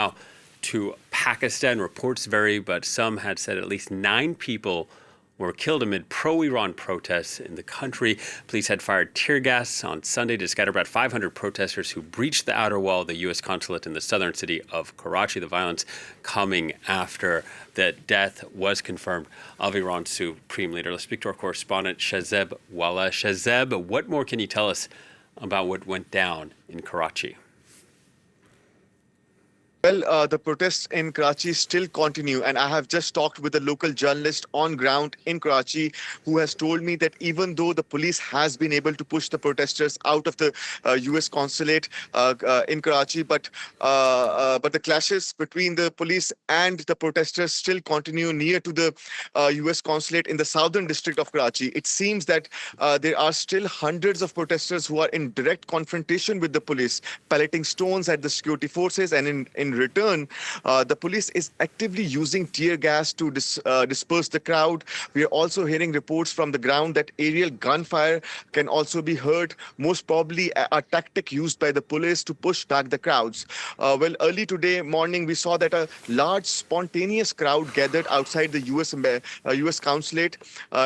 now to Pakistan. Reports vary, but some had said at least 9 people were killed amid pro-Iran protests in the country. Police had fired tear gas on Sunday to scatter about 500 protesters who breached the outer wall of the US Consulate in the southern city of Karachi. The violence coming after the death was confirmed of Iran's supreme leader. Let's speak to our correspondent, Shahzaib Wahlah. Shahzaib, what more can you tell us about what went down in Karachi? Well, the protests in Karachi still continue, and I have just talked with a local journalist on ground in Karachi who has told me that even though the police has been able to push the protesters out of the US Consulate in Karachi, but the clashes between the police and the protesters still continue near to the US Consulate in the southern district of Karachi. It seems that there are still hundreds of protesters who are in direct confrontation with the police, pelleting stones at the security forces, and in return, the police is actively using tear gas to disperse the crowd. We are also hearing reports from the ground that aerial gunfire can also be heard, most probably a tactic used by the police to push back the crowds. Well, early today morning, we saw that a large spontaneous crowd gathered outside the US Consulate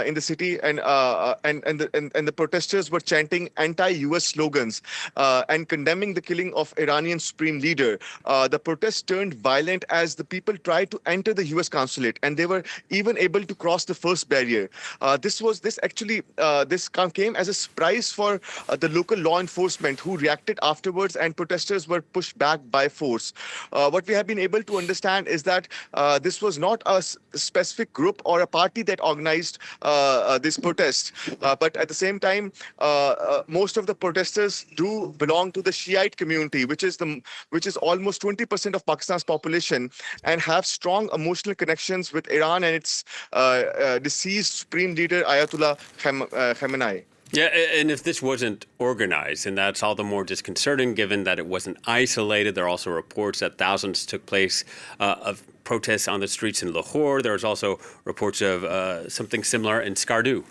in the city, and the protesters were chanting anti-US slogans and condemning the killing of Iranian supreme leader. The protests turned violent as the people tried to enter the US Consulate, and they were even able to cross the first barrier. This came as a surprise for the local law enforcement, who reacted afterwards, and protesters were pushed back by force. What we have been able to understand is that this was not a specific group or a party that organized this protest, but at the same time, most of the protesters do belong to the Shiite community, which is almost 20% of Pakistan's population, and have strong emotional connections with Iran and its deceased supreme leader Ayatollah Khamenei. Yeah, and if this wasn't organized, and that's all the more disconcerting given that it wasn't isolated. There are also reports that thousands took place of protests on the streets in Lahore. There was also reports of something similar in Skardu.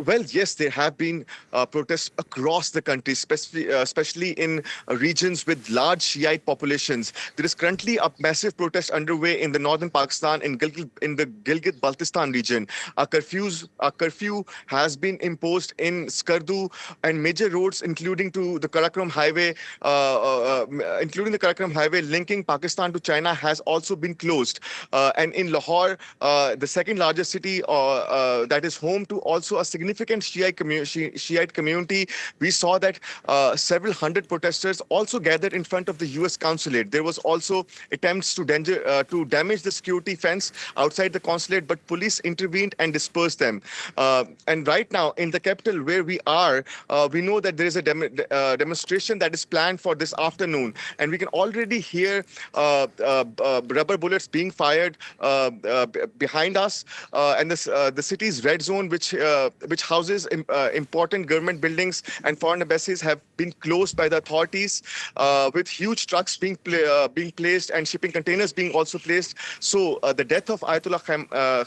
Well, yes, there have been protests across the country, especially in regions with large Shiite populations. There is currently a massive protest underway in the northern Pakistan, in the Gilgit-Baltistan region. A curfew has been imposed in Skardu, and major roads, including the Karachi highway linking Pakistan to China, has also been closed. And in Lahore, the second largest city that is home to also a significant Shiite community, we saw that several hundred protesters also gathered in front of the US Consulate. There was also attempts to damage the security fence outside the consulate, but police intervened and dispersed them. And right now, in the capital where we are, we know that there is a demonstration that is planned for this afternoon, and we can already hear rubber bullets being fired behind us, and the city's red zone, which houses important government buildings and foreign embassies, have been closed by the authorities, with huge trucks being placed and shipping containers being also placed. So the death of Ayatollah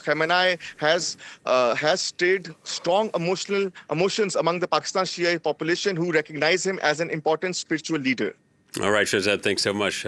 Khamenei has stirred strong emotions among the Pakistan Shia population, who recognize him as an important spiritual leader. All right, Shahzaib, thanks so much.